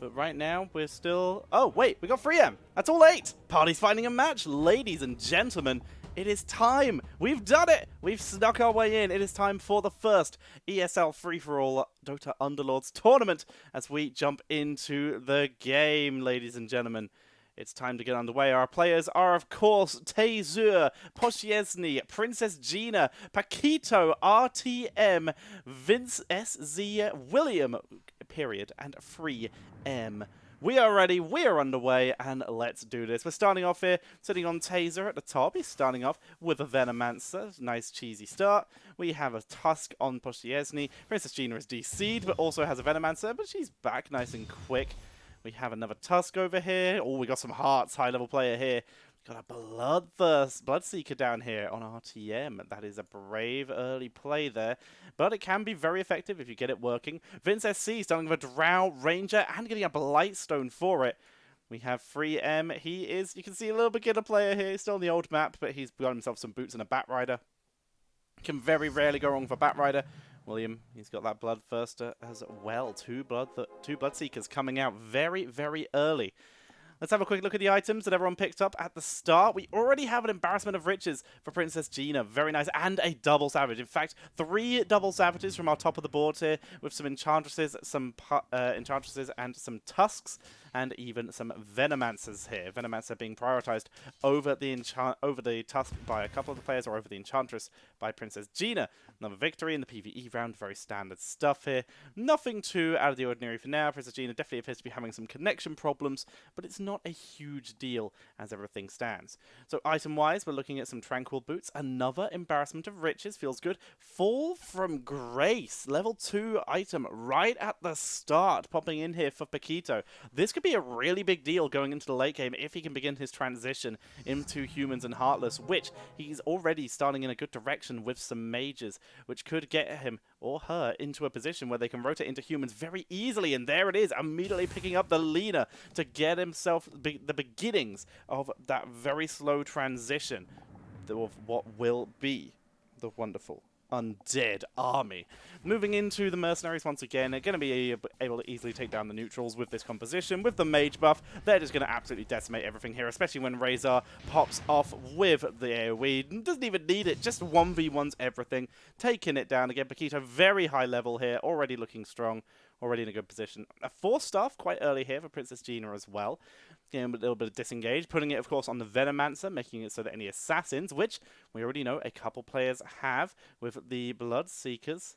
But right now, we're still... Oh, wait, we got 3M. That's all 8. Party's finding a match. Ladies and gentlemen, it is time. We've done it. We've snuck our way in. It is time for the first ESL free-for-all Dota Underlords tournament as we jump into the game, ladies and gentlemen. It's time to get underway. Our players are, of course, Tazur, Poshiesny, Princess Gina, Paquito, RTM, Vince SZ, William, period, and 3M. We are ready, we are underway, and let's do this. We're starting off here, sitting on Taser at the top. He's starting off with a Venomancer. Nice cheesy start. We have a Tusk on Poshiesny. Princess Gina is DC'd, but also has a Venomancer, but she's back nice and quick. We have another Tusk over here. Oh, we got some hearts. High-level player here. Got a Bloodseeker down here on RTM. That is a brave early play there. But it can be very effective if you get it working. Vince SC starting with a Drow Ranger and getting a Blightstone for it. We have 3M. He is, you can see a little beginner player here. He's still on the old map, but he's got himself some boots and a Batrider. Can very rarely go wrong for Batrider. William, he's got that Bloodthirster as well. Two Bloodseekers coming out very, very early. Let's have a quick look at the items that everyone picked up at the start. We already have an Embarrassment of Riches for Princess Gina. Very nice. And a Double Savage. In fact, 3 Double Savages from our top of the board here with some Enchantresses, and some Tusks, and even some Venomancers here. Venomancer being prioritized over the Tusk by a couple of the players, or over the Enchantress by Princess Gina. Another victory in the PvE round. Very standard stuff here. Nothing too out of the ordinary for now. Princess Gina definitely appears to be having some connection problems, but it's not a huge deal as everything stands. So item-wise, we're looking at some Tranquil Boots. Another Embarrassment of Riches. Feels good. Fall from Grace. Level 2 item right at the start. Popping in here for Paquito. This could be a really big deal going into the late game if he can begin his transition into Humans and Heartless, which he's already starting in a good direction with some mages, which could get him or her into a position where they can rotate into Humans very easily. And there it is, immediately picking up the leader to get himself the beginnings of that very slow transition of what will be the wonderful Undead Army. Moving into the Mercenaries once again, they're going to be able to easily take down the neutrals with this composition. With the Mage buff, they're just going to absolutely decimate everything here, especially when Razor pops off with the AoE. Doesn't even need it, just 1v1s everything. Taking it down again. Paquito, very high level here, already looking strong, already in a good position. A 4-staff quite early here for Princess Gina as well. Getting a little bit of disengage, putting it, of course, on the Venomancer, making it so that any assassins, which we already know a couple players have with the Bloodseekers,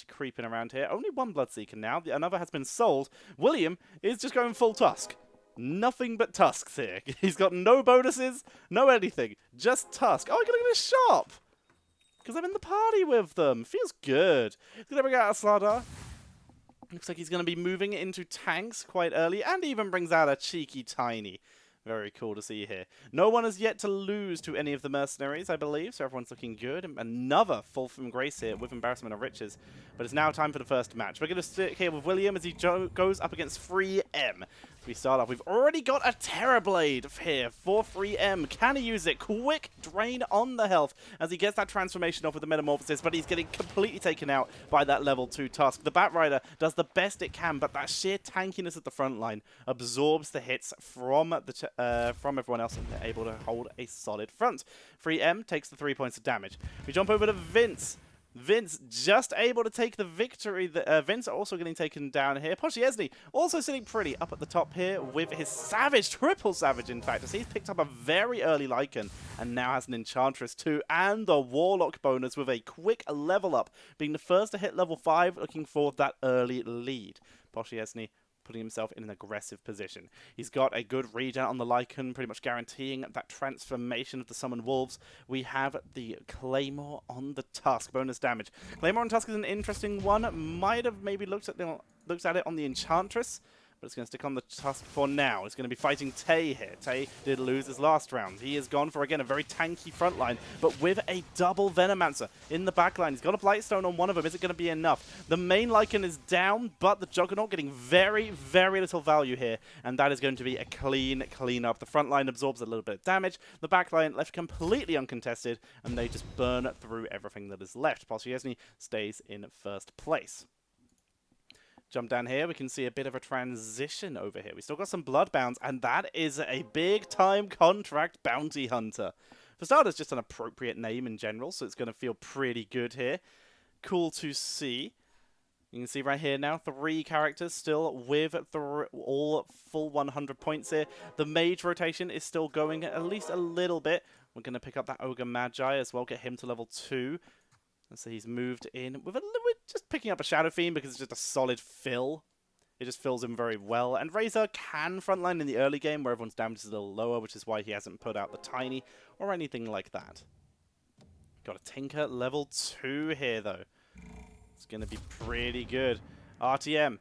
creeping around here. Only one Bloodseeker now. Another has been sold. William is just going full Tusk. Nothing but Tusks here. He's got no bonuses, no anything. Just Tusk. Oh, I gotta get a shop! Because I'm in the party with them. Feels good. He's gonna bring out a Slardar. Looks like he's going to be moving into tanks quite early, and even brings out a cheeky Tiny. Very cool to see here. No one has yet to lose to any of the Mercenaries, I believe, so everyone's looking good. Another Fall from Grace here with Embarrassment of Riches. But it's now time for the first match. We're going to stick here with William as he goes up against 3M. We start off. We've already got a Terrorblade here for 3M. Can he use it? Quick drain on the health as he gets that transformation off with the Metamorphosis, but he's getting completely taken out by that level 2 Tusk. The Batrider does the best it can, but that sheer tankiness at the front line absorbs the hits from everyone else, and they're able to hold a solid front. 3M takes the 3 points of damage. We jump over to Vince. Vince just able to take the victory. Vince also getting taken down here. Poshiesny also sitting pretty up at the top here with his Savage, triple Savage in fact, as he's picked up a very early Lycan and now has an Enchantress too, and the Warlock bonus with a quick level up, being the first to hit level 5, looking for that early lead. Poshiesny putting himself in an aggressive position. He's got a good regen on the Lycan, pretty much guaranteeing that transformation of the Summoned Wolves. We have the Claymore on the Tusk, bonus damage. Claymore on Tusk is an interesting one. Might have maybe looked at it on the Enchantress, but it's going to stick on the Tusk for now. It's going to be fighting Tay here. Tay did lose his last round. He has gone for, again, a very tanky front line, but with a double Venomancer in the back line. He's got a Blightstone on one of them. Is it going to be enough? The main Lycan is down, but the Juggernaut getting very, very little value here, and that is going to be a clean up. The front line absorbs a little bit of damage. The back line left completely uncontested, and they just burn through everything that is left. Poshiesny stays in first place. Jump down here, we can see a bit of a transition over here. We still got some Bloodbounds, and that is a big-time contract bounty hunter. For starters, just an appropriate name in general, so it's going to feel pretty good here. Cool to see. You can see right here now, 3 characters still with all full 100 points here. The mage rotation is still going at least a little bit. We're going to pick up that Ogre Magi as well, get him to level 2. And so he's moved in with just picking up a Shadow Fiend because it's just a solid fill. It just fills him very well. And Razor can frontline in the early game where everyone's damage is a little lower, which is why he hasn't put out the Tiny or anything like that. Got a Tinker level 2 here, though. It's going to be pretty good. RTM.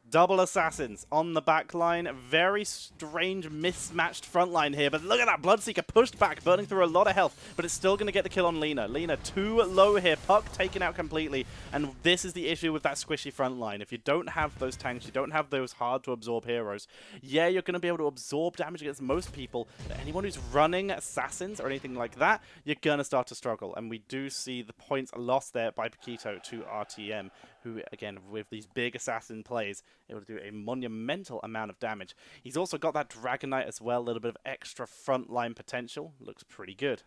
Double assassins on the back line. Very strange mismatched front line here. But look at that. Bloodseeker pushed back, burning through a lot of health. But it's still going to get the kill on Lina. Lina too low here. Puck taken out completely. And this is the issue with that squishy front line. If you don't have those tanks, you don't have those hard to absorb heroes. Yeah, you're going to be able to absorb damage against most people. But anyone who's running assassins or anything like that, you're going to start to struggle. And we do see the points lost there by Paquito to RTM. Who, again, with these big assassin plays, able to do a monumental amount of damage. He's also got that Dragon Knight as well, a little bit of extra frontline potential. Looks pretty good.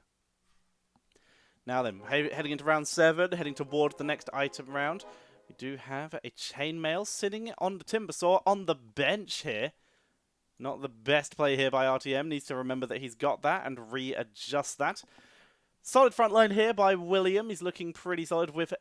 Now then, heading into round 7, heading towards the next item round. We do have a Chainmail sitting on the Timbersaw on the bench here. Not the best play here by RTM. Needs to remember that he's got that and readjust that. Solid front line here by William. He's looking pretty solid with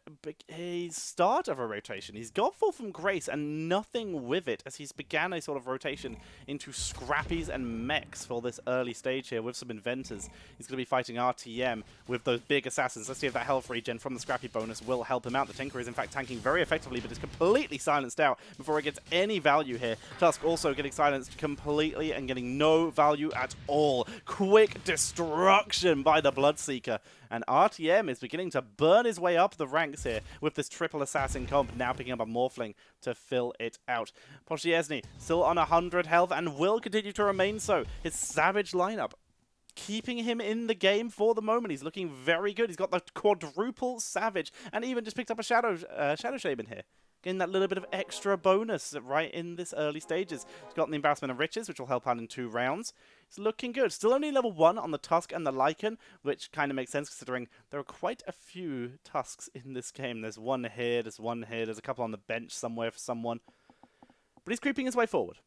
a start of a rotation. He's got Fall from Grace and nothing with it as he's began a sort of rotation into Scrappies and Mechs for this early stage here with some Inventors. He's going to be fighting RTM with those big assassins. Let's see if that health regen from the Scrappy bonus will help him out. The Tinker is in fact tanking very effectively, but is completely silenced out before it gets any value here. Tusk also getting silenced completely and getting no value at all. Quick destruction by the Bloodseeker. And RTM is beginning to burn his way up the ranks here with this triple assassin comp, now picking up a Morphling to fill it out. Poshiesny still on 100 health and will continue to remain so. His Savage lineup keeping him in the game for the moment. He's looking very good. He's got the quadruple Savage and even just picked up a Shadow Shaman here. Getting that little bit of extra bonus right in this early stages. He's got the Embarrassment of Riches, which will help out in 2 rounds. It's looking good. Still only level 1 on the Tusk and the Lycan, which kind of makes sense considering there are quite a few Tusks in this game. There's one here, there's a couple on the bench somewhere for someone. But he's creeping his way forward.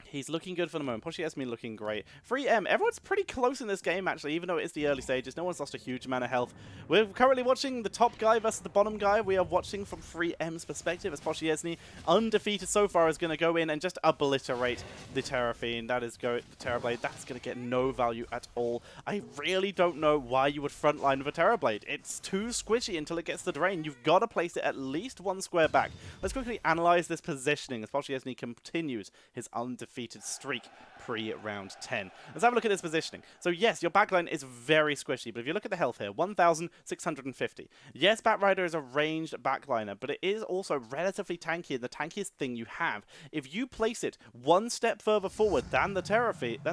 He's looking good for the moment. Poshiesny looking great. 3M, everyone's pretty close in this game, actually, even though it is the early stages. No one's lost a huge amount of health. We're currently watching the top guy versus the bottom guy. We are watching from 3M's perspective as Poshiesny, undefeated so far, is going to go in and just obliterate the Terra Fiend. That is the Terrorblade. That's going to get no value at all. I really don't know why you would frontline with a Terrorblade. It's too squishy until it gets the drain. You've got to place it at least 1 square back. Let's quickly analyze this positioning as Poshiesny continues his undefeated streak pre-round 10. Let's have a look at this positioning. So yes, your backline is very squishy, but if you look at the health here, 1,650. Yes, Batrider is a ranged backliner, but it is also relatively tanky and the tankiest thing you have. If you place it 1 step further forward than the Terrorblade,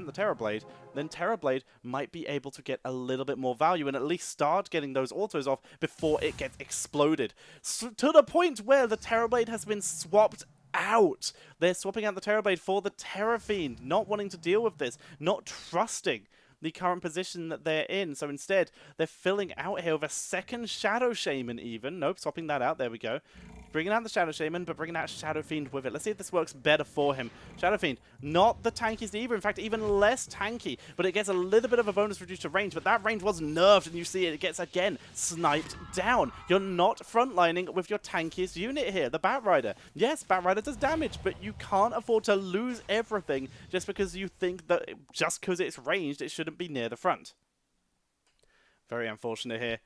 then Terrorblade might be able to get a little bit more value and at least start getting those autos off before it gets exploded. So, to the point where the Terrorblade has been swapped out. They're swapping out the Terrorblade for the Terra Fiend, not wanting to deal with this, not trusting the current position that they're in. So instead, they're filling out here with a second Shadow Shaman even. Nope, swapping that out. There we go. Bringing out the Shadow Shaman, but bringing out Shadow Fiend with it. Let's see if this works better for him. Shadow Fiend, not the tankiest either. In fact, even less tanky, but it gets a little bit of a bonus reduced to range, but that range was nerfed, and you see it gets, again, sniped down. You're not frontlining with your tankiest unit here, the Batrider. Yes, Batrider does damage, but you can't afford to lose everything just because you think that just because it's ranged, it shouldn't be near the front. Very unfortunate here.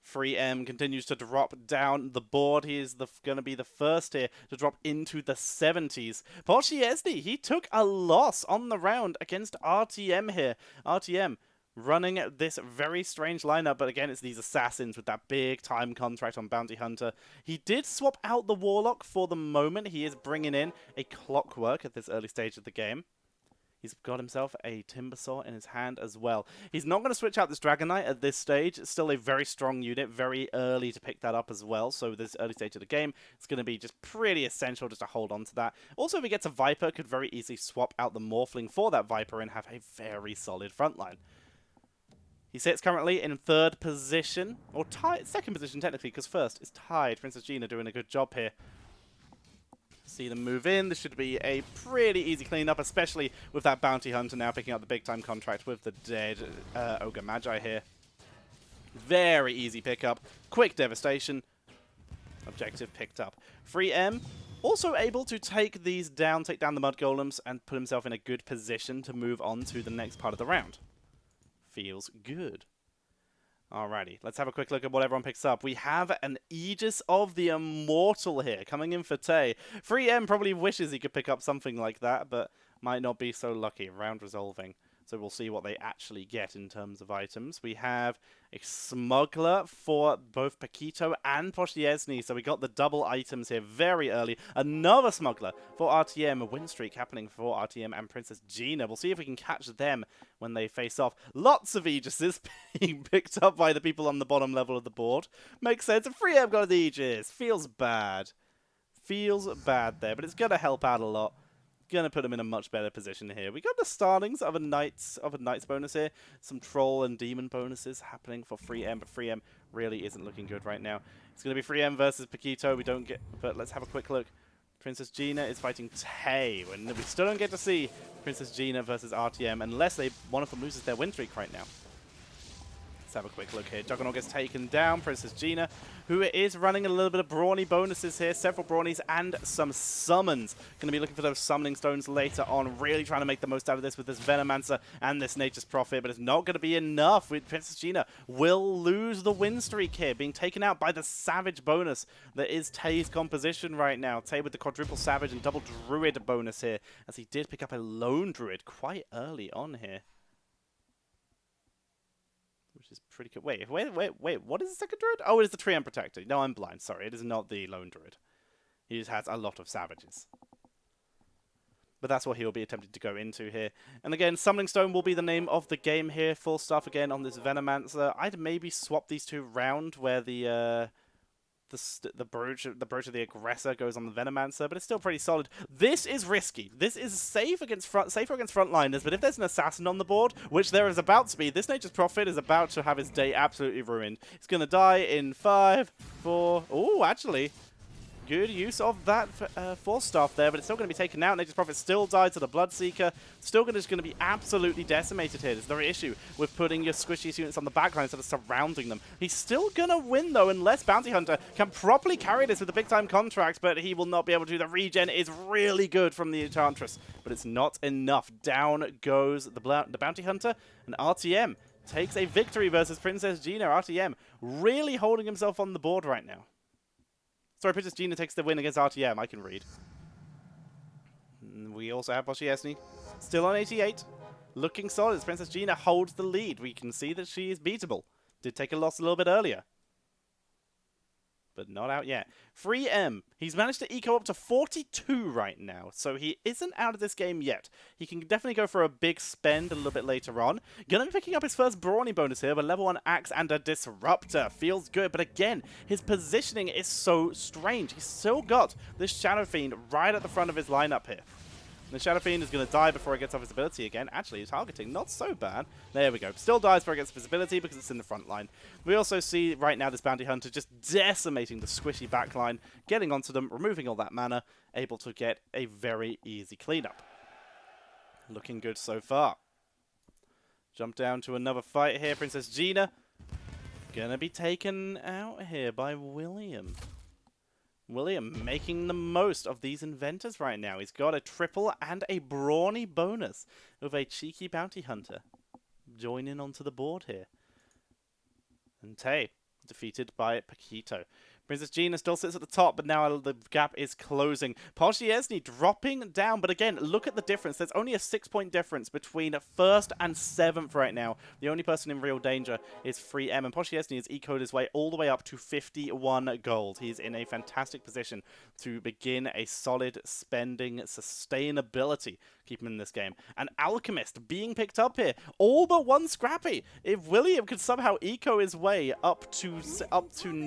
3M continues to drop down the board. He is going to be the first here to drop into the 70s. Poshiesny, he took a loss on the round against RTM here. RTM running this very strange lineup, but again, it's these assassins with that big time contract on Bounty Hunter. He did swap out the Warlock for the moment. He is bringing in a Clockwork at this early stage of the game. He's got himself a Timber Saw in his hand as well. He's not going to switch out this Dragon Knight at this stage. It's still a very strong unit, very early to pick that up as well. So this early stage of the game, it's going to be just pretty essential just to hold on to that. Also, if he gets a Viper, could very easily swap out the Morphling for that Viper and have a very solid frontline. He sits currently in 3rd position, or tied, 2nd position technically, because 1st is tied. Princess Gina doing a good job here. See them move in. This should be a pretty easy cleanup, especially with that Bounty Hunter now picking up the big-time contract with the dead Ogre Magi here. Very easy pickup. Quick devastation. Objective picked up. Free M also able to take these down, take down the Mud Golems, and put himself in a good position to move on to the next part of the round. Feels good. Alrighty, let's have a quick look at what everyone picks up. We have an Aegis of the Immortal here, coming in for Tay. Free M probably wishes he could pick up something like that, but might not be so lucky. Round resolving. So we'll see what they actually get in terms of items. We have a Smuggler for both Paquito and Poshniezny. So we got the double items here very early. Another Smuggler for RTM. A win streak happening for RTM and Princess Gina. We'll see if we can catch them when they face off. Lots of Aegises being picked up by the people on the bottom level of the board. Makes sense. A Free M got the Aegis. Feels bad. Feels bad there, but it's going to help out a lot. Gonna put him in a much better position here. We got the startings of a knight's bonus here. Some troll and demon bonuses happening for Free M, but Free M really isn't looking good right now. It's gonna be Free M versus Paquito. We don't get, but let's have a quick look. Princess Gina is fighting Tay, and we still don't get to see Princess Gina versus RTM unless one of them loses their win streak right now. Let's have a quick look here. Juggernaut gets taken down. Princess Gina, who is running a little bit of brawny bonuses here. Several brawnies and some summons. Going to be looking for those summoning stones later on. Really trying to make the most out of this with this Venomancer and this Nature's Prophet. But it's not going to be enough. Princess Gina will lose the win streak here. Being taken out by the Savage bonus that is Tay's composition right now. Tay with the quadruple Savage and double Druid bonus here. As he did pick up a lone Druid quite early on here. Which is pretty good. Wait, what is the second Druid? Oh, it is the Tree and Protector. No, I'm blind. Sorry, it is not the Lone Druid. He just has a lot of Savages. But that's what he'll be attempting to go into here. And again, Summoning Stone will be the name of the game here. Full stuff again on this Venomancer. I'd maybe swap these two round where the brooch of the Aggressor goes on the Venomancer, but it's still pretty solid. This is risky. This is safer against frontliners, but if there's an assassin on the board, which there is about to be, this Nature's Prophet is about to have his day absolutely ruined. He's going to die in 5, 4... Oh, actually... Good use of that Force Staff there, but it's still going to be taken out. Nature's Prophet still died to the Bloodseeker. Still going to be absolutely decimated here. There's no issue with putting your squishy units on the backline instead of surrounding them. He's still going to win, though, unless Bounty Hunter can properly carry this with a big-time contract, but he will not be able to. The regen is really good from the Enchantress, but it's not enough. Down goes the Bounty Hunter, and RTM takes a victory versus Princess Gina. RTM really holding himself on the board right now. Sorry, Princess Gina takes the win against RTM. I can read. We also have Poshniezny still on 88. Looking solid as Princess Gina holds the lead. We can see that she is beatable. Did take a loss a little bit earlier, but not out yet. Free M. He's managed to eco up to 42 right now, so he isn't out of this game yet. He can definitely go for a big spend a little bit later on. Gonna be picking up his first brawny bonus here, but level 1 axe and a disruptor. Feels good, but again, his positioning is so strange. He's still got this Shadow Fiend right at the front of his lineup here. The Shadow Fiend is going to die before it gets off his ability again. Actually, targeting, not so bad. There we go. Still dies before it gets his ability because it's in the front line. We also see right now this Bounty Hunter just decimating the squishy backline, getting onto them, removing all that mana, able to get a very easy cleanup. Looking good so far. Jump down to another fight here. Princess Gina gonna be taken out here by William. William making the most of these inventors right now. He's got a triple and a brawny bonus with a cheeky Bounty Hunter joining onto the board here. And Tay defeated by Paquito. Princess Gina still sits at the top, but now the gap is closing. Poshniezny dropping down, but again, look at the difference. There's only a 6-point difference between 1st and 7th right now. The only person in real danger is Free M, and Poshniezny has ecoed his way all the way up to 51 gold. He's in a fantastic position to begin a solid spending sustainability keep him in this game. And Alchemist being picked up here, all but one Scrappy. If William could somehow eco his way up to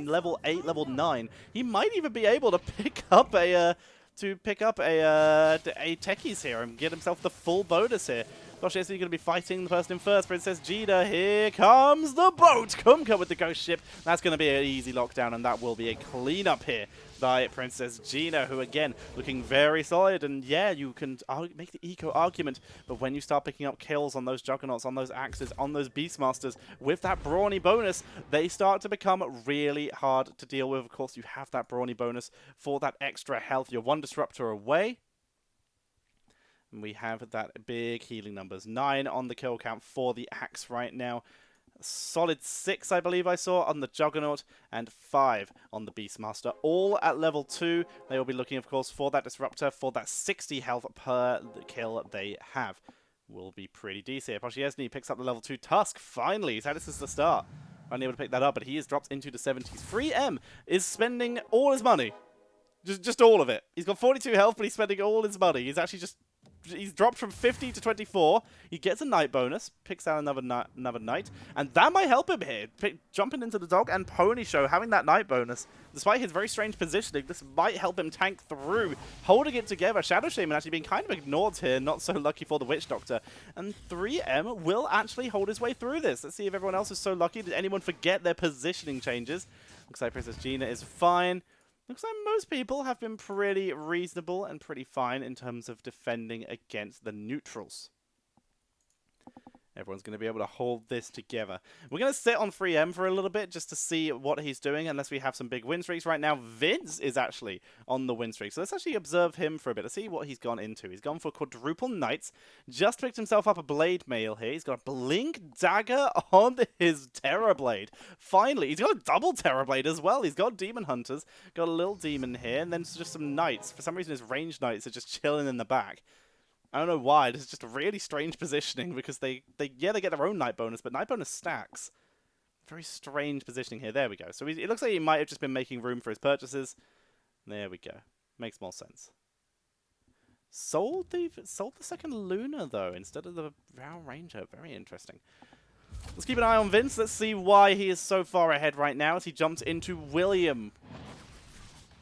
level 8, level 9, he might even be able to pick up a techies here and get himself the full bonus here. Gosh, yes, he's going to be fighting the person in first. Princess Gina, here comes the boat. Kumka with the ghost ship. That's going to be an easy lockdown, and that will be a cleanup here by Princess Gina, who, again, looking very solid. And, yeah, you can make the eco argument, but when you start picking up kills on those Juggernauts, on those Axes, on those Beastmasters, with that Brawny bonus, they start to become really hard to deal with. Of course, you have that Brawny bonus for that extra health. You're one Disruptor away. And we have that big healing numbers. 9 on the kill count for the Axe right now. Solid 6, I believe I saw, on the Juggernaut, and 5 on the Beastmaster. All at level 2. They will be looking, of course, for that Disruptor, for that 60 health per kill they have. Will be pretty decent. Poshiesny picks up the level 2 Tusk. Finally, he's had this as the start. Unable to pick that up, but he is dropped into the 70s. Free M is spending all his money. Just all of it. He's got 42 health, but he's spending all his money. He's actually just... He's dropped from 50 to 24. He gets a night bonus, picks out another night, and that might help him here. Jumping into the dog and pony show, having that night bonus, despite his very strange positioning, this might help him tank through, holding it together. Shadow Shaman actually being kind of ignored here, not so lucky for the Witch Doctor. And 3M will actually hold his way through this. Let's see if everyone else is so lucky. Did anyone forget their positioning changes? Looks like Princess Gina is fine. Looks like most people have been pretty reasonable and pretty fine in terms of defending against the neutrals. Everyone's going to be able to hold this together. We're going to sit on 3M for a little bit just to see what he's doing, unless we have some big win streaks. Right now, Vince is actually on the win streak. So let's actually observe him for a bit to see what he's gone into. He's gone for quadruple knights. Just picked himself up a blade mail here. He's got a blink dagger on his Terror Blade. Finally, he's got a double Terror Blade as well. He's got demon hunters, got a little demon here, and then just some knights. For some reason, his ranged knights are just chilling in the back. I don't know why. This is just a really strange positioning because they get their own night bonus, but night bonus stacks. Very strange positioning here. There we go. So it looks like he might have just been making room for his purchases. There we go. Makes more sense. Sold the second Luna though instead of the Vow Ranger. Very interesting. Let's keep an eye on Vince. Let's see why he is so far ahead right now as he jumps into William.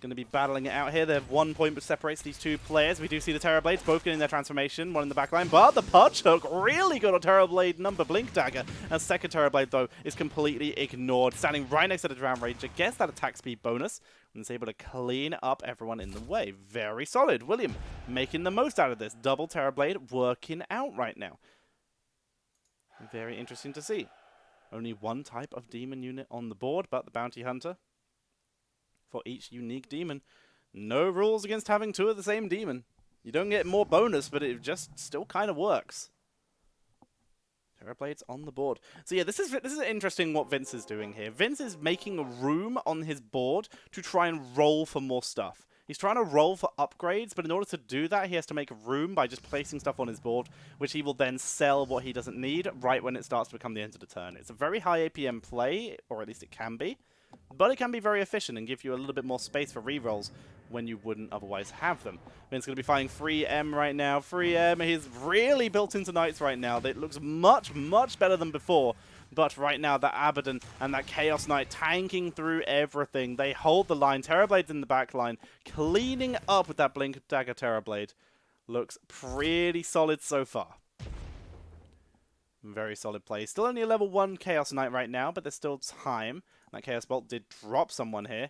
Going to be battling it out here. They have 1 point which separates these two players. We do see the Terror Blades both getting their transformation, one in the back line, but the Punch Hook really good on Terror Blade number Blink Dagger. And second Terror Blade though is completely ignored. Standing right next to the Drown Ranger, gets that attack speed bonus and is able to clean up everyone in the way. Very solid. William making the most out of this. Double Terror Blade working out right now. Very interesting to see. Only one type of demon unit on the board, but the Bounty Hunter. For each unique demon. No rules against having 2 of the same demon. You don't get more bonus, but it just still kind of works. Terror Blades on the board. So yeah, this is interesting what Vince is doing here. Vince is making room on his board to try and roll for more stuff. He's trying to roll for upgrades, but in order to do that, he has to make room by just placing stuff on his board, which he will then sell what he doesn't need right when it starts to become the end of the turn. It's a very high APM play, or at least it can be. But it can be very efficient and give you a little bit more space for rerolls when you wouldn't otherwise have them. Vince going to be fighting 3M right now. 3M, he's really built into Knights right now. It looks much, much better than before. But right now, that Abaddon and that Chaos Knight tanking through everything. They hold the line. Terrorblade's in the back line. Cleaning up with that Blink Dagger Terrorblade. Looks pretty solid so far. Very solid play. Still only a level 1 Chaos Knight right now, but there's still time. That Chaos Bolt did drop someone here.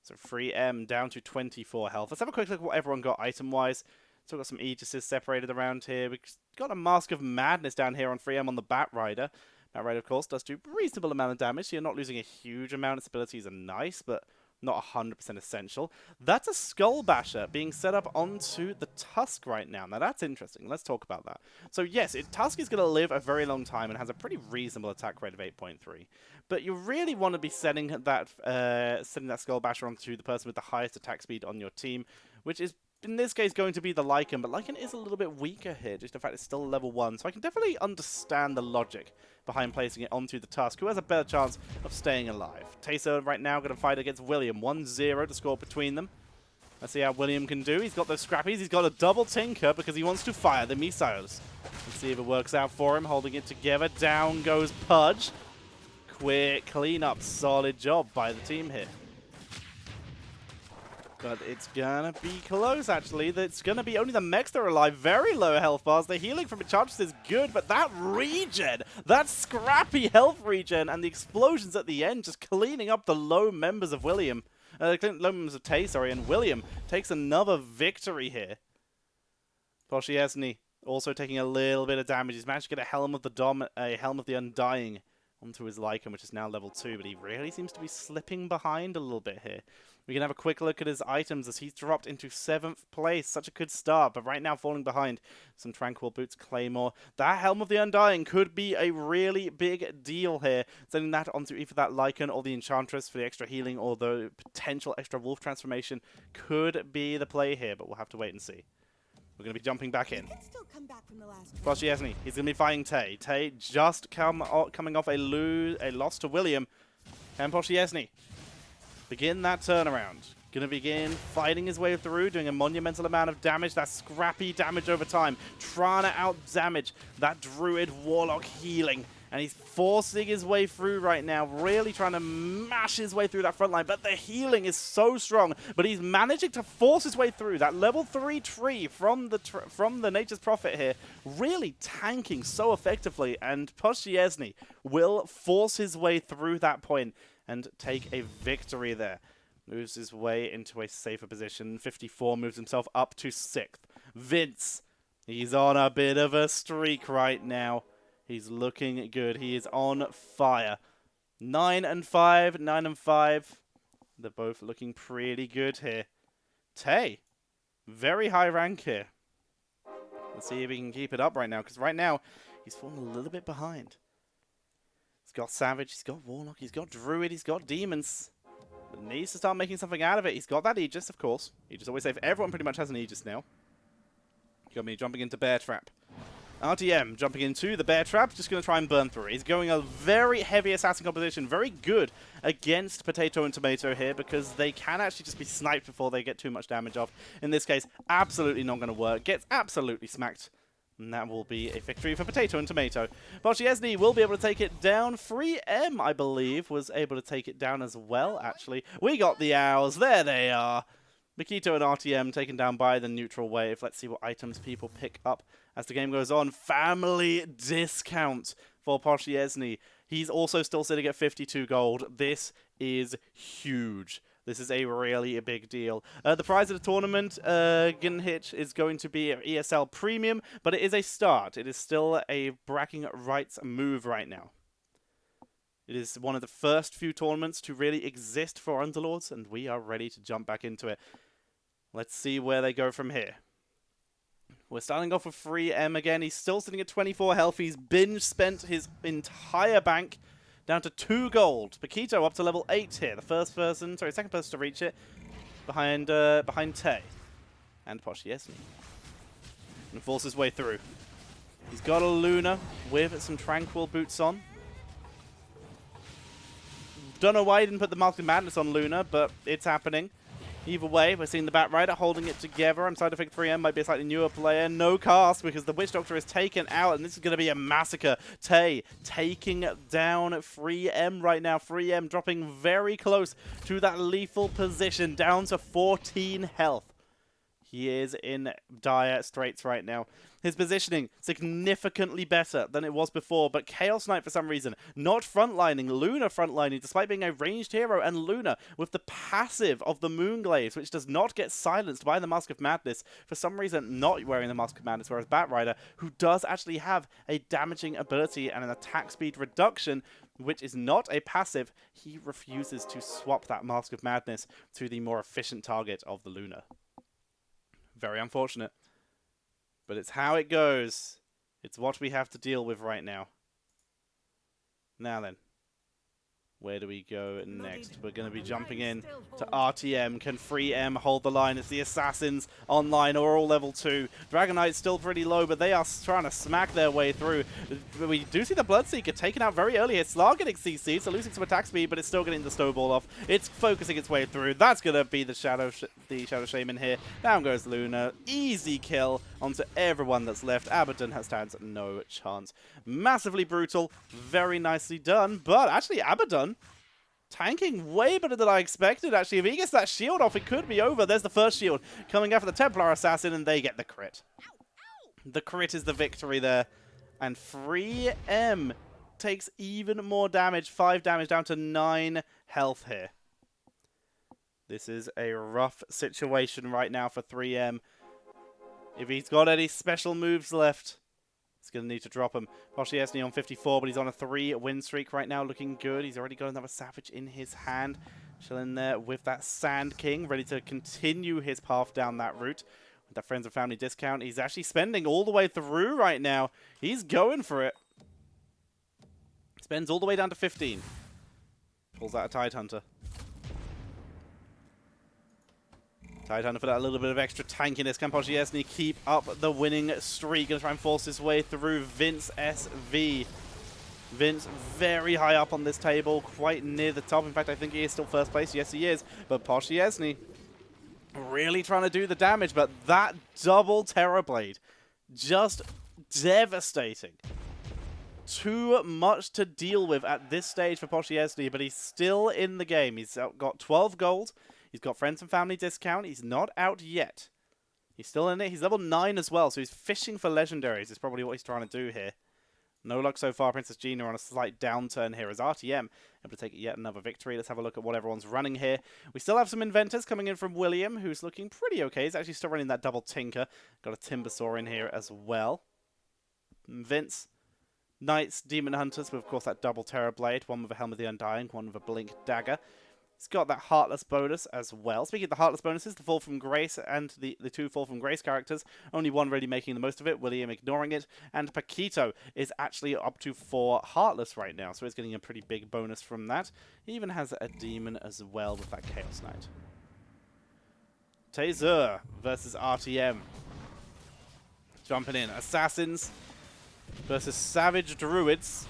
So 3M down to 24 health. Let's have a quick look at what everyone got item-wise. Still got some Aegises separated around here. We've got a Mask of Madness down here on 3M on the Bat Rider. Bat Rider, of course, does do a reasonable amount of damage, so you're not losing a huge amount. Its abilities are nice, but not 100% essential. That's a Skull Basher being set up onto the Tusk right now. Now, that's interesting. Let's talk about that. So, yes, Tusk is going to live a very long time and has a pretty reasonable attack rate of 8.3. But you really want to be setting that Skull Basher onto the person with the highest attack speed on your team, which is, in this case, going to be the Lycan. But Lycan is a little bit weaker here, just the fact it's still level 1. So I can definitely understand the logic behind placing it onto the Tusk, who has a better chance of staying alive. Taser right now going to fight against William. 1-0 to score between them. Let's see how William can do. He's got those scrappies. He's got a double tinker because he wants to fire the missiles. Let's see if it works out for him. Holding it together. Down goes Pudge. Quick cleanup. Solid job by the team here. But it's gonna be close, actually. It's gonna be only the mechs that are alive. Very low health bars. The healing from Enchantress is good, but that regen, that scrappy health regen, and the explosions at the end just cleaning up the low members of William. Low members of Tay, sorry, and William takes another victory here. Poshiesny also taking a little bit of damage. He's managed to get a Helm of the Undying onto his Lycan, which is now level 2, but he really seems to be slipping behind a little bit here. We can have a quick look at his items as he's dropped into 7th place. Such a good start, but right now falling behind. Some Tranquil Boots, Claymore. That Helm of the Undying could be a really big deal here. Sending that onto either that Lycan or the Enchantress for the extra healing or the potential extra Wolf transformation could be the play here, but we'll have to wait and see. We're going to be jumping back in. Poshiesny, he's going to be fighting Tay. Tay just coming off a loss to William. And Poshiesny begin that turnaround. Gonna begin fighting his way through, doing a monumental amount of damage. That scrappy damage over time. Trying to out-damage that Druid Warlock healing. And he's forcing his way through right now. Really trying to mash his way through that front line. But the healing is so strong. But he's managing to force his way through. That level 3 tree from the Nature's Prophet here. Really tanking so effectively. And Poshiesny will force his way through that point and take a victory there. Moves his way into a safer position. 54 moves himself up to 6th. Vince, he's on a bit of a streak right now. He's looking good. He is on fire. 9 and 5, 9 and 5. They're both looking pretty good here. Tay, very high rank here. Let's see if he can keep it up right now, because right now he's falling a little bit behind. He's got Savage, he's got Warlock, he's got Druid, he's got Demons. But needs to start making something out of it. He's got that Aegis, of course. Aegis always safe. Everyone pretty much has an Aegis now. You got me jumping into Bear Trap. RTM jumping into the Bear Trap, just going to try and burn through. He's going a very heavy assassin composition, very good against Potato and Tomato here because they can actually just be sniped before they get too much damage off. In this case, absolutely not going to work. Gets absolutely smacked. And that will be a victory for Potato and Tomato. Poshiesny will be able to take it down. Free M, I believe, was able to take it down as well, actually. We got the Owls. There they are. Makito and RTM taken down by the neutral wave. Let's see what items people pick up as the game goes on. Family discount for Poshiesny. He's also still sitting at 52 gold. This is huge. This is a really big deal. The prize of the tournament, Ginhitch, is going to be ESL Premium, but it is a start. It is still a bragging rights move right now. It is one of the first few tournaments to really exist for Underlords, and we are ready to jump back into it. Let's see where they go from here. We're starting off with Free M again. He's still sitting at 24 health. He's binge spent his entire bank. Down to 2 gold. Paquito up to level 8 here. The second person to reach it. Behind Tay. And Poshiesny. And force his way through. He's got a Luna with some Tranquil Boots on. Don't know why he didn't put the Mask of Madness on Luna, but it's happening. Either way, we're seeing the Bat Rider holding it together. I'm starting to think 3M might be a slightly newer player. No cast because the Witch Doctor is taken out, and this is going to be a massacre. Tay taking down 3M right now. 3M dropping very close to that lethal position, down to 14 health. He is in dire straits right now. His positioning significantly better than it was before, but Chaos Knight for some reason not frontlining, Luna frontlining despite being a ranged hero, and Luna with the passive of the Moonglaives, which does not get silenced by the Mask of Madness, for some reason not wearing the Mask of Madness, whereas Bat Rider, who does actually have a damaging ability and an attack speed reduction, which is not a passive, he refuses to swap that Mask of Madness to the more efficient target of the Luna. Very unfortunate. But it's how it goes. It's what we have to deal with right now. Now then. Where do we go next? We're going to be jumping in to RTM. Can FreeM hold the line as the Assassins online are all level 2? Dragon Knight's still pretty low, but they are trying to smack their way through. We do see the Bloodseeker taken out very early here. Slar getting CC, so losing some attack speed, but it's still getting the snowball off. It's focusing its way through. That's going to be the Shadow Shaman here. Down goes Luna. Easy kill onto everyone that's left. Abaddon stands no chance. Massively brutal. Very nicely done, but actually Abaddon tanking way better than I expected, actually. If he gets that shield off, it could be over. There's the first shield coming after the Templar Assassin, and they get the crit. The crit is the victory there. And FreeM takes even more damage. 5 damage down to 9 health here. This is a rough situation right now for FreeM. If he's got any special moves left, he's going to need to drop him. Poshiesny on 54, but he's on a 3-win streak right now, looking good. He's already got another Savage in his hand, chilling there with that Sand King, ready to continue his path down that route. With that Friends and Family discount, he's actually spending all the way through right now. He's going for it. Spends all the way down to 15. Pulls out a Tidehunter. Tidehunter for that little bit of extra tankiness. Can Poshiesny keep up the winning streak? Gonna try and force his way through Vince SV. Vince very high up on this table, quite near the top. In fact, I think he is still first place. Yes, he is. But Poshiesny really trying to do the damage. But that double Terrorblade, just devastating. Too much to deal with at this stage for Poshiesny, but he's still in the game. He's got 12 gold. He's got Friends and Family discount. He's not out yet. He's still in it. He's level 9 as well, so he's fishing for legendaries is probably what he's trying to do here. No luck so far. Princess Gina on a slight downturn here as RTM able to take yet another victory. Let's have a look at what everyone's running here. We still have some inventors coming in from William, who's looking pretty okay. He's actually still running that double Tinker. Got a Timbersaw in here as well. Vince, Knights, Demon Hunters with, of course, that double Terrorblade. One with a Helm of the Undying, one with a Blink Dagger. It's got that Heartless bonus as well. Speaking of the Heartless bonuses, the Fall from Grace and the 2 Fall from Grace characters, only one really making the most of it, William ignoring it, and Paquito is actually up to 4 Heartless right now, so he's getting a pretty big bonus from that. He even has a Demon as well with that Chaos Knight. Taser versus RTM. Jumping in. Assassins versus Savage Druids.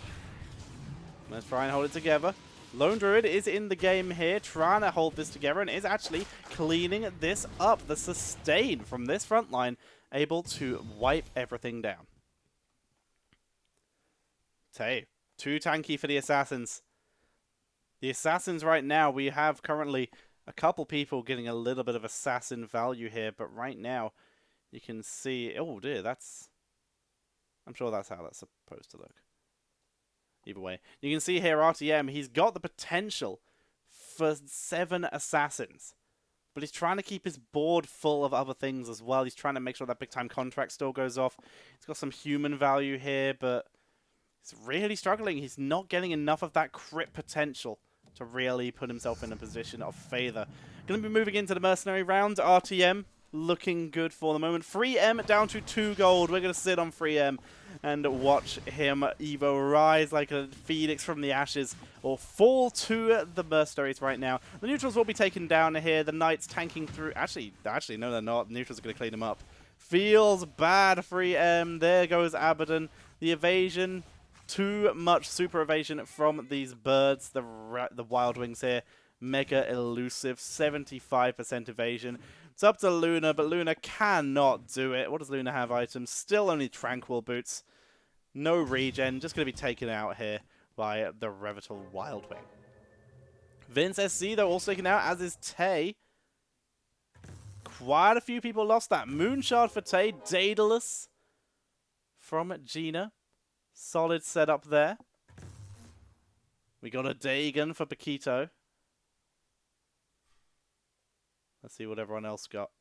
Let's try and hold it together. Lone Druid is in the game here, trying to hold this together, and is actually cleaning this up. The sustain from this front line, able to wipe everything down. Tay, too tanky for the Assassins. The Assassins right now, we have currently a couple people getting a little bit of Assassin value here, but right now, you can see, oh dear, that's, I'm sure that's how that's supposed to look. Either way, you can see here RTM, he's got the potential for 7 Assassins. But he's trying to keep his board full of other things as well. He's trying to make sure that big time contract still goes off. He's got some human value here, but he's really struggling. He's not getting enough of that crit potential to really put himself in a position of favor. Going to be moving into the mercenary round. RTM looking good for the moment. FreeM down to 2 gold. We're going to sit on FreeM and watch him either rise like a phoenix from the ashes or fall to the mercenaries right now. The neutrals will be taken down here. The knights tanking through. Actually, no, they're not. The neutrals are going to clean them up. Feels bad, FreeM. There goes Abaddon. The evasion. Too much super evasion from these birds. The Wild Wings here. Mega elusive. 75% evasion. It's up to Luna, but Luna cannot do it. What does Luna have items? Still only Tranquil Boots. No regen. Just going to be taken out here by the Revital Wild Wing. Vince SC, though, also taken out, as is Tay. Quite a few people lost that. Moonshard for Tay. Daedalus from Gina. Solid setup there. We got a Dagon for Paquito. Let's see what everyone else got.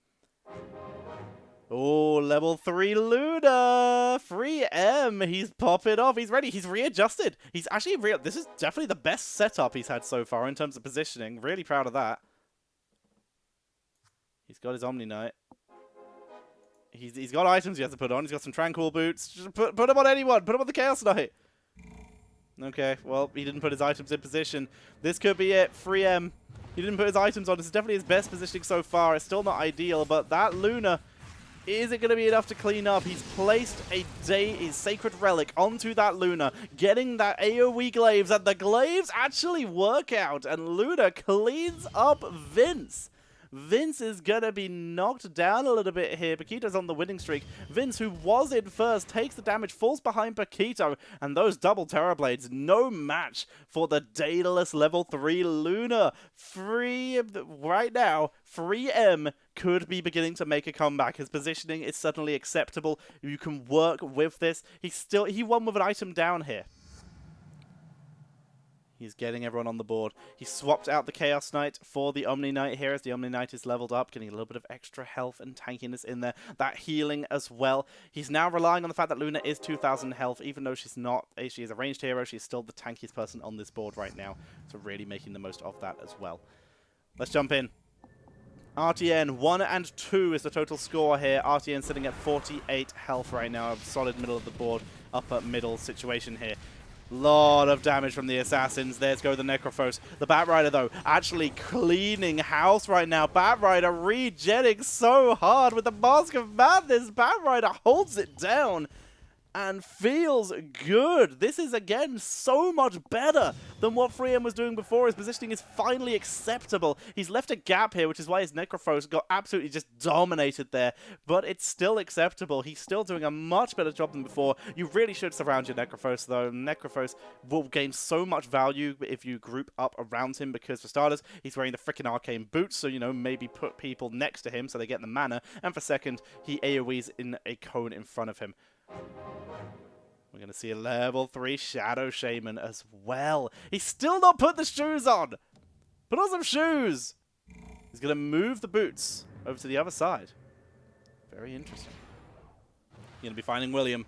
Oh, level 3 Luna! FreeM! He's popping off. He's ready. He's readjusted. He's actually this is definitely the best setup he's had so far in terms of positioning. Really proud of that. He's got his Omni Knight. He's got items he has to put on. He's got some Tranquil Boots. Just put him on anyone. Put him on the Chaos Knight. Okay, well, he didn't put his items in position. This could be it. 3M. He didn't put his items on. This is definitely his best positioning so far. It's still not ideal, but that Luna, is it going to be enough to clean up? He's placed a Sacred Relic onto that Luna, getting that AoE glaives, and the glaives actually work out, and Luna cleans up Vince. Vince is going to be knocked down a little bit here. Paquito's on the winning streak. Vince, who was in first, takes the damage, falls behind Paquito, and those double Terror Blades, no match for the Daedalus level 3 Luna. Right now, 3M could be beginning to make a comeback. His positioning is suddenly acceptable. You can work with this. He won with an item down here. He's getting everyone on the board. He swapped out the Chaos Knight for the Omni Knight here as the Omni Knight is leveled up, getting a little bit of extra health and tankiness in there. That healing as well. He's now relying on the fact that Luna is 2,000 health, even though she's not. She is a ranged hero. She's still the tankiest person on this board right now. So really making the most of that as well. Let's jump in. RTN 1 and 2 is the total score here. RTN sitting at 48 health right now. A solid middle of the board, upper middle situation here. Lot of damage from the assassins. There's go the Necrophos. The Batrider, though, actually cleaning house right now. Batrider regenning so hard with the Mask of Madness. Batrider holds it down and feels good. This is, again, so much better than what 3M was doing before. His positioning is finally acceptable. He's left a gap here, which is why his Necrophos got absolutely just dominated there. But it's still acceptable. He's still doing a much better job than before. You really should surround your Necrophos, though. Necrophos will gain so much value if you group up around him, because for starters, he's wearing the freaking arcane boots, so, you know, maybe put people next to him so they get the mana. And for second, he AoEs in a cone in front of him. We're going to see a level 3 Shadow Shaman as well. He's still not put the shoes on. Put on some shoes. He's going to move the boots over to the other side. Very interesting. You're going to be finding William.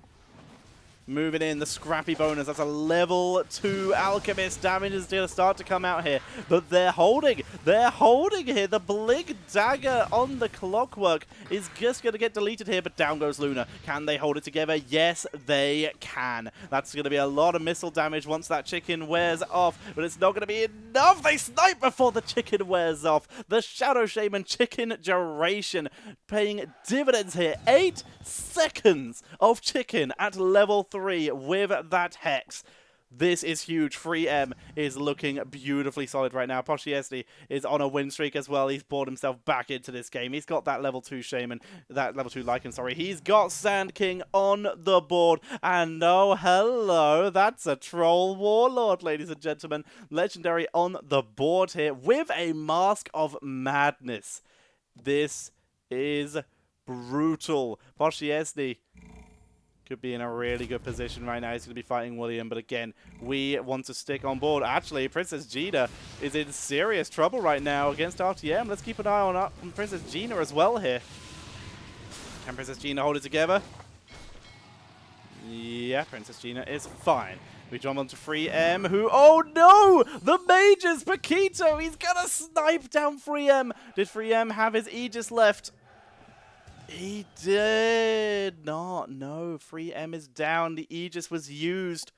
Moving in, the scrappy bonus. That's a level 2 Alchemist. Damage is going to start to come out here. But they're holding. They're holding here. The Blink Dagger on the Clockwork is just going to get deleted here. But down goes Luna. Can they hold it together? Yes, they can. That's going to be a lot of missile damage once that chicken wears off. But it's not going to be enough. They snipe before the chicken wears off. The Shadow Shaman chicken duration paying dividends here. 8 seconds of chicken at level 3 with that Hex. This is huge. 3M is looking beautifully solid right now. Poshiesny is on a win streak as well. He's brought himself back into this game. He's got that level 2 Shaman, that level 2 Lycan, sorry. He's got Sand King on the board. And oh, hello, that's a Troll Warlord, ladies and gentlemen. Legendary on the board here with a Mask of Madness. This is brutal. Poshiesny could be in a really good position right now. He's going to be fighting William, but again, we want to stick on board. Actually, Princess Gina is in serious trouble right now against RTM. Let's keep an eye on Princess Gina as well here. Can Princess Gina hold it together? Yeah, Princess Gina is fine. We jump onto 3M, who... Oh no! The Mages! Paquito! He's gonna snipe down 3M! Did 3M have his Aegis left? He did not. No, 3M is down. The Aegis was used.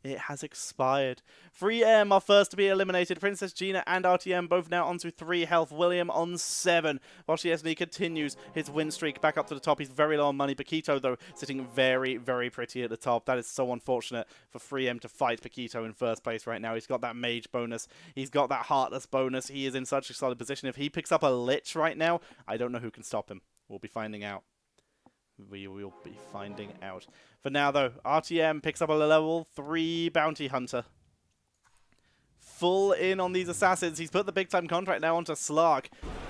It has expired. 3M are first to be eliminated. Princess Gina and RTM both now onto 3 health. William on 7. Poshiesny continues his win streak back up to the top. He's very low on money. Paquito, though, sitting very, very pretty at the top. That is so unfortunate for 3M to fight Paquito in first place right now. He's got that mage bonus. He's got that heartless bonus. He is in such a solid position. If he picks up a Lich right now, I don't know who can stop him. We'll be finding out. We will be finding out. For now, though, RTM picks up a level 3 Bounty Hunter. Full in on these assassins. He's put the big-time contract now onto Slark.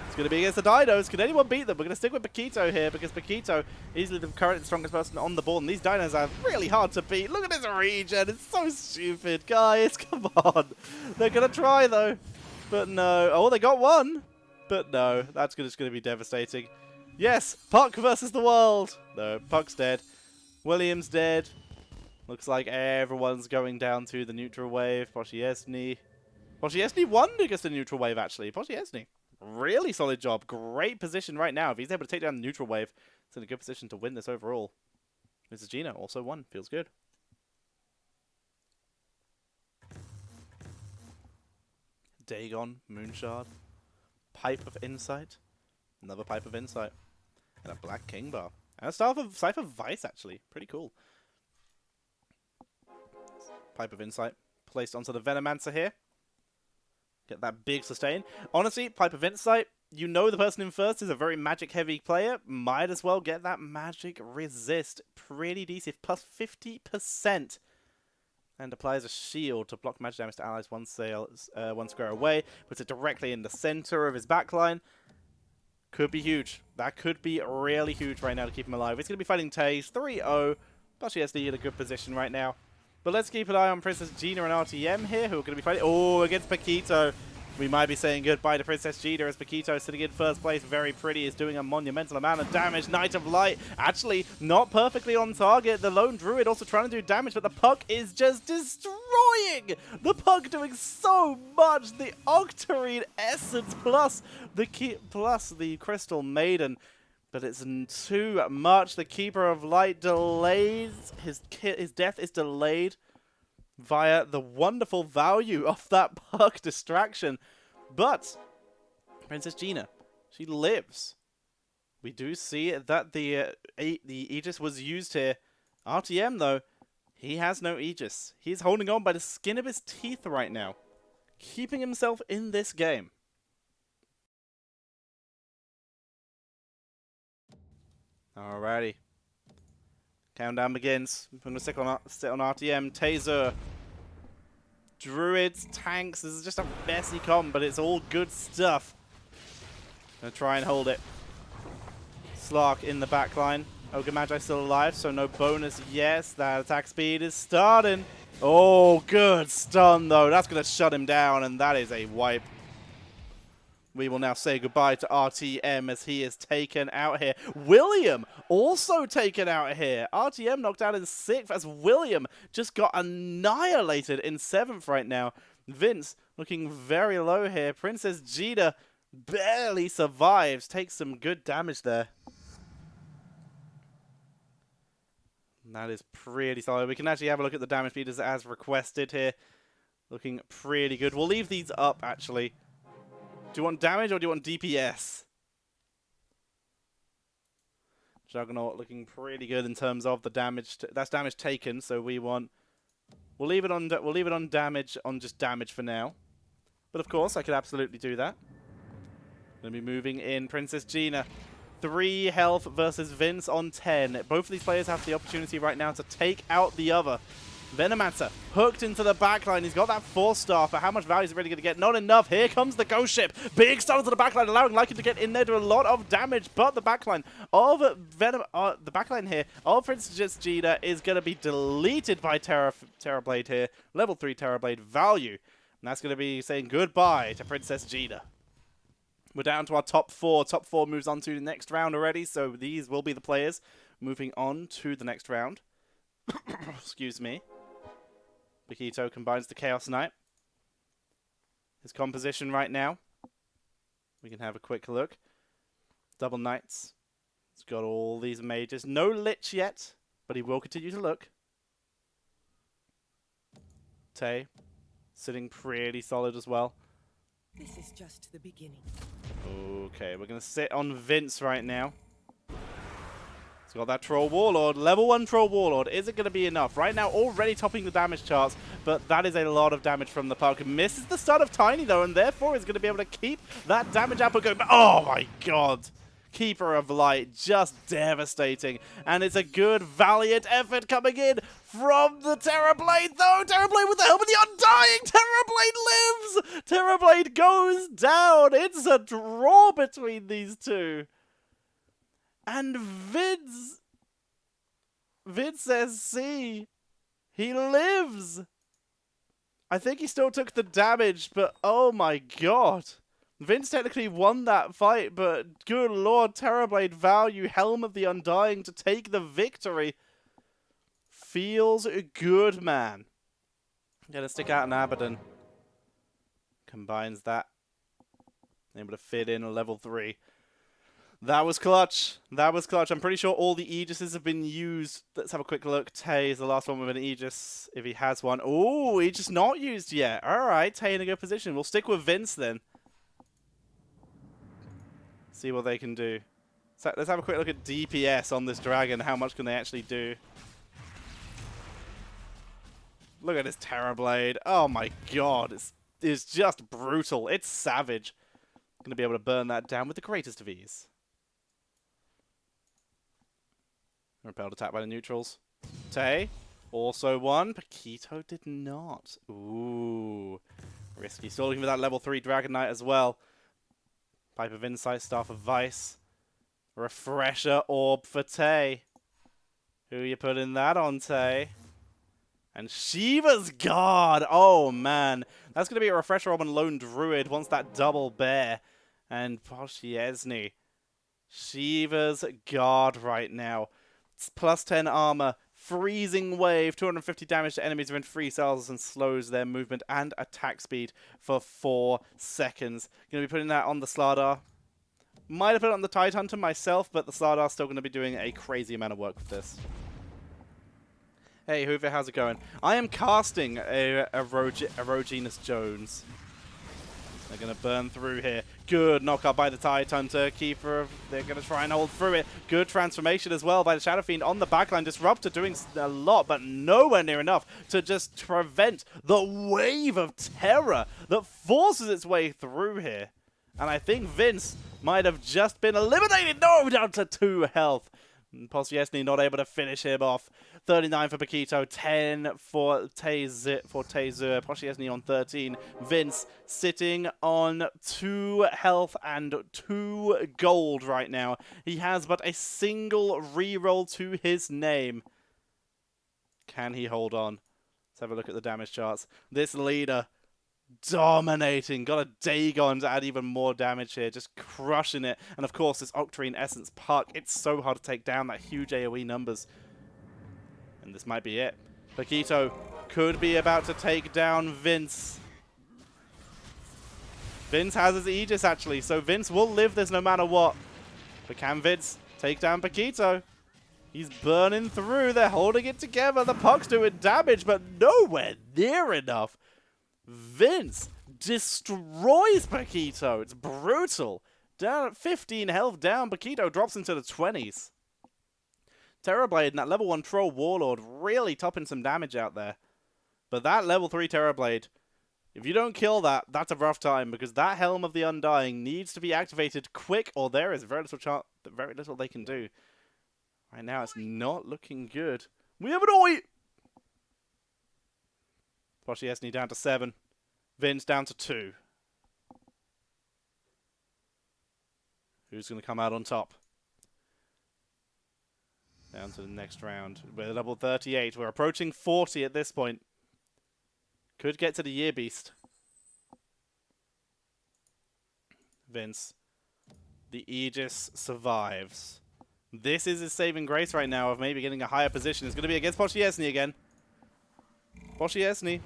It's going to be against the Dinos. Can anyone beat them? We're going to stick with Paquito here because Paquito is the current strongest person on the board. And these Dinos are really hard to beat. Look at this regen. It's so stupid, guys. Come on. They're going to try, though. But no. Oh, they got one. But no. That's just going to be devastating. Yes, Puck versus the world. No, Puck's dead. William's dead. Looks like everyone's going down to the neutral wave. Poshiesny. Poshiesny won against the neutral wave, actually. Poshiesny. Really solid job. Great position right now. If he's able to take down the neutral wave, it's in a good position to win this overall. Mrs. Gina also won. Feels good. Dagon, Moonshard, Pipe of Insight, another Pipe of Insight, and a Black King Bar. And a Cypher Vice, actually. Pretty cool. Pipe of Insight placed onto the Venomancer here. Get that big sustain. Honestly, Pipe of Insight, you know the person in first is a very magic-heavy player. Might as well get that magic resist. Pretty decent. Plus 50%. And applies a shield to block magic damage to allies one square away. Puts it directly in the center of his backline. Could be huge. That could be really huge right now to keep him alive. He's going to be fighting Tage 3-0. But she has to be in a good position right now. But let's keep an eye on Princess Gina and RTM here, who are going to be fighting. Oh, against Paquito. We might be saying goodbye to Princess Gina as Paquito sitting in first place. Very pretty, is doing a monumental amount of damage. Knight of Light, actually not perfectly on target. The Lone Druid also trying to do damage, but the Puck is just destroying. The Puck doing so much. The Octarine Essence plus the Crystal Maiden. But it's too much. The Keeper of Light delays. His death is delayed via the wonderful value of that Puck distraction. But Princess Gina, she lives. We do see that the Aegis was used here. RTM, though, he has no Aegis. He's holding on by the skin of his teeth right now, keeping himself in this game. Alrighty. Countdown begins. I'm going to sit on RTM. Taser. Druids, tanks. This is just a messy comp, but it's all good stuff. Gonna try and hold it. Slark in the backline. Ogre Magi still alive, so no bonus. Yes, that attack speed is starting. Oh, good stun, though. That's going to shut him down, and that is a wipe. We will now say goodbye to RTM as he is taken out here. William also taken out here. RTM knocked out in 6th as William just got annihilated in 7th right now. Vince looking very low here. Princess Gina barely survives. Takes some good damage there. That is pretty solid. We can actually have a look at the damage meters as requested here. Looking pretty good. We'll leave these up, actually. Do you want damage or do you want DPS? Juggernaut looking pretty good in terms of the damage. That's damage taken, so we'll leave it on damage on just damage for now. But of course, I could absolutely do that. Gonna be moving in Princess Gina. 3 health versus Vince on 10. Both of these players have the opportunity right now to take out the other. Venomancer hooked into the backline. He's got that 4-star, but how much value is he really going to get? Not enough. Here comes the Ghost Ship. Big stun to the backline, allowing Lycan to get in there, do a lot of damage. But the backline of the backline here of Princess Gina is going to be deleted by Terrorblade here. Level 3 Terrorblade value. And that's going to be saying goodbye to Princess Gina. We're down to our top 4. Top 4 moves on to the next round already, so these will be the players moving on to the next round. Excuse me. Paquito combines the Chaos Knight. His composition right now. We can have a quick look. Double Knights. He's got all these mages. No Lich yet, but he will continue to look. Tay, sitting pretty solid as well. This is just the beginning. Okay, we're going to sit on Vince right now. He's got that Troll Warlord. Level 1 Troll Warlord. Is it going to be enough? Right now, already topping the damage charts, but that is a lot of damage from the Puck. Misses the stun of Tiny, though, and therefore is going to be able to keep that damage output going. Oh, my God. Keeper of Light, just devastating. And it's a good, valiant effort coming in from the Terrorblade, though. Terrorblade with the help of the Undying. Terrorblade lives. Terrorblade goes down. It's a draw between these two. And Vince says, see, he lives. I think he still took the damage, but oh my God. Vince technically won that fight, but good lord, Terrorblade value, Helm of the Undying to take the victory. Feels good, man. Gonna stick out an Abaddon. Combines that. Able to fit in a level 3. That was clutch. That was clutch. I'm pretty sure all the Aegises have been used. Let's have a quick look. Tay is the last one with an Aegis, if he has one. Ooh, Aegis not used yet. All right, Tay in a good position. We'll stick with Vince then. See what they can do. So let's have a quick look at DPS on this dragon. How much can they actually do? Look at this Terrorblade. Oh my god. It's just brutal. It's savage. Going to be able to burn that down with the greatest of ease. Repelled attack by the neutrals. Tay, also one. Paquito did not. Ooh. Risky. Still looking for that level 3 Dragon Knight as well. Pipe of Insight, Staff of Vice. Refresher Orb for Tay. Who you putting that on, Tay? And Shiva's Guard. Oh, man. That's going to be a Refresher Orb on Lone Druid once that double bear. And Poshiesny. Shiva's Guard right now. It's plus 10 armor. Freezing Wave. 250 damage to enemies within 3 cells and slows their movement and attack speed for 4 seconds. Going to be putting that on the Slardar. Might have put it on the Tidehunter myself, but the Slardar's still going to be doing a crazy amount of work with this. Hey, Hoover, how's it going? I am casting a Erogenous Jones. They're going to burn through here. Good knockup by the Tidehunter. Keeper, they're going to try and hold through it. Good transformation as well by the Shadow Fiend on the backline. Disruptor doing a lot, but nowhere near enough to just prevent the wave of terror that forces its way through here. And I think Vince might have just been eliminated. No, down to 2 health. Poshiesny not able to finish him off. 39 for Paquito, 10 for Tazer. Poshiesny on 13. Vince sitting on 2 health and 2 gold right now. He has but a single reroll to his name. Can he hold on? Let's have a look at the damage charts. This leader dominating. Got a Dagon to add even more damage here. Just crushing it. And of course, this Octarine Essence Puck. It's so hard to take down that huge AoE numbers. And this might be it. Paquito could be about to take down Vince. Vince has his Aegis, actually. So Vince will live this no matter what. But can Vince take down Paquito? He's burning through. They're holding it together. The Puck's doing damage, but nowhere near enough. Vince destroys Paquito. It's brutal. Down at 15 health down. Paquito drops into the 20s. Terrorblade and that level 1 Troll Warlord really topping some damage out there. But that level 3 Terrorblade, if you don't kill that, that's a rough time, because that Helm of the Undying needs to be activated quick, or there is very little they can do. Right now, it's not looking good. We have an Oi! Poshiesny down to 7. Vince down to 2. Who's going to come out on top? Down to the next round. We're level 38. We're approaching 40 at this point. Could get to the Year Beast. Vince. The Aegis survives. This is his saving grace right now of maybe getting a higher position. It's going to be against Poshiesny again. Poshiesny.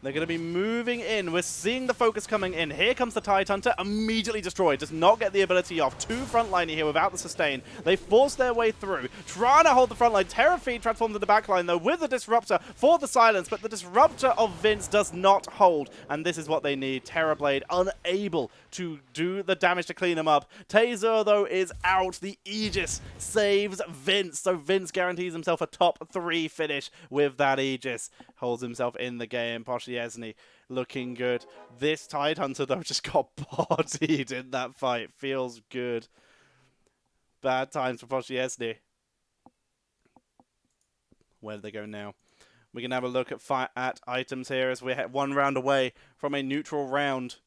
They're going to be moving in. We're seeing the focus coming in. Here comes the Tidehunter. Immediately destroyed. Does not get the ability off. 2 frontline here without the sustain. They force their way through. Trying to hold the front line. Terra Feed transformed to the back line, though, with the Disruptor for the silence. But the Disruptor of Vince does not hold. And this is what they need. Terrorblade unable to do the damage to clean them up. Tazer, though, is out. The Aegis saves Vince. So Vince guarantees himself a top 3 finish with that Aegis. Holds himself in the game. Poshiesny looking good. This Tidehunter, though, just got bodied in that fight. Feels good. Bad times for Poshiesny. Where do they go now? We can have a look at items here as we're 1 round away from a neutral round.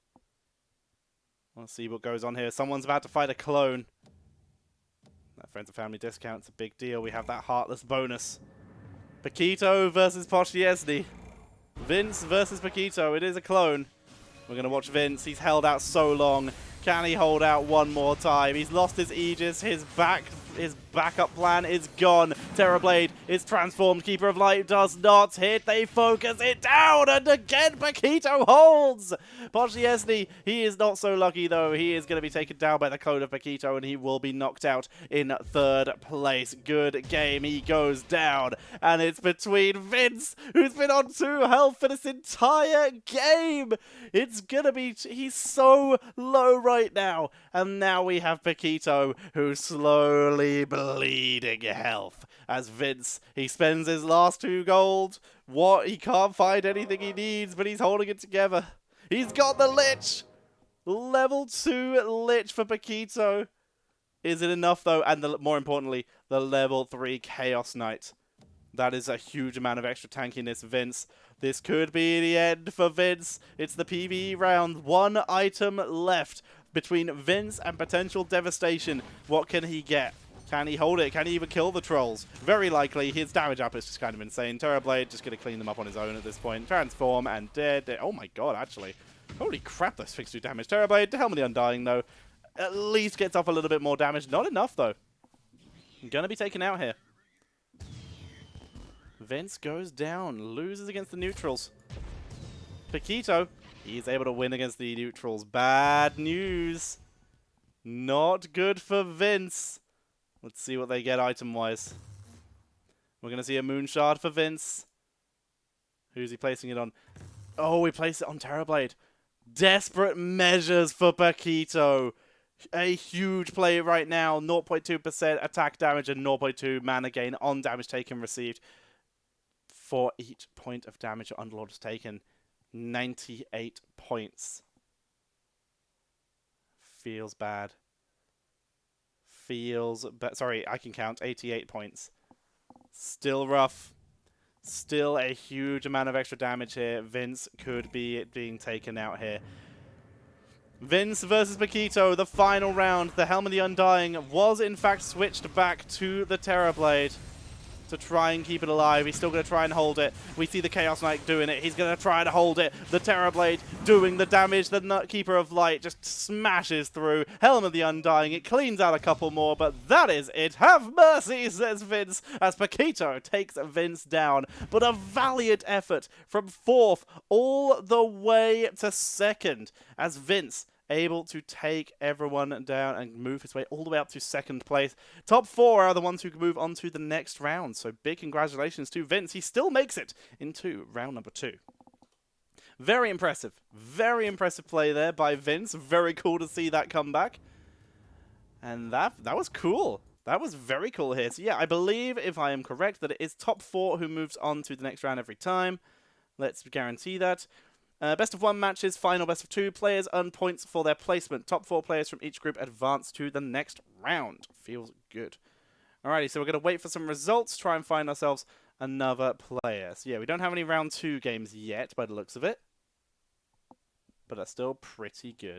Let's see what goes on here. Someone's about to fight a clone. That friends and family discount's a big deal. We have that Heartless bonus. Paquito versus Poshiesny. Vince versus Paquito. It is a clone. We're going to watch Vince. He's held out so long. Can he hold out one more time? He's lost his Aegis. His backup plan is gone. Terrorblade is transformed. Keeper of Light does not hit. They focus it down, and again Paquito holds. Podshiesny, he is not so lucky though. He is going to be taken down by the code of Paquito, and he will be knocked out in third place. Good game. He goes down, and it's between Vince, who's been on 2 health for this entire game. It's going to be... He's so low right now, and now we have Paquito, who's slowly bleeding health. As Vince, he spends his last 2 gold. What? He can't find anything he needs, but he's holding it together. He's got the Lich! Level 2 Lich for Paquito. Is it enough, though? And more importantly, the level 3 Chaos Knight. That is a huge amount of extra tankiness, Vince. This could be the end for Vince. It's the PvE round. 1 item left between Vince and potential devastation. What can he get? Can he hold it? Can he even kill the trolls? Very likely. His damage up is just kind of insane. Terrorblade just going to clean them up on his own at this point. Transform and dead. Oh my god, actually. Holy crap, those things do damage. Terrorblade, Helm of the Undying, though. At least gets off a little bit more damage. Not enough, though. Going to be taken out here. Vince goes down. Loses against the neutrals. Paquito, he's able to win against the neutrals. Bad news. Not good for Vince. Let's see what they get item-wise. We're going to see a Moonshard for Vince. Who's he placing it on? Oh, he placed it on Terrorblade. Desperate measures for Paquito. A huge play right now. 0.2% attack damage and 0.2 mana gain on damage taken received. For each point of damage Underlord has taken. 98 points. Feels bad. Sorry, I can count. 88 points. Still rough. Still a huge amount of extra damage here. Vince could be being taken out here. Vince versus Paquito, the final round. The Helm of the Undying was in fact switched back to the Terrorblade to try and keep it alive. He's still going to try and hold it. We see the Chaos Knight doing it. He's going to try and hold it. The Terrorblade doing the damage. The Keeper of Light just smashes through. Helm of the Undying. It cleans out a couple more, but that is it. Have mercy, says Vince, as Paquito takes Vince down. But a valiant effort from 4th all the way to 2nd, as Vince able to take everyone down and move his way all the way up to 2nd place. Top 4 are the ones who can move on to the next round. So big congratulations to Vince. He still makes it into round number 2. Very impressive. Very impressive play there by Vince. Very cool to see that comeback. And that was cool. That was very cool here. So yeah, I believe, if I am correct, that it is top 4 who moves on to the next round every time. Let's guarantee that. Best of 1 matches, final best of 2. Players earn points for their placement. Top 4 players from each group advance to the next round. Feels good. Alrighty, so we're going to wait for some results, try and find ourselves another player. So yeah, we don't have any round 2 games yet by the looks of it. But that's still pretty good.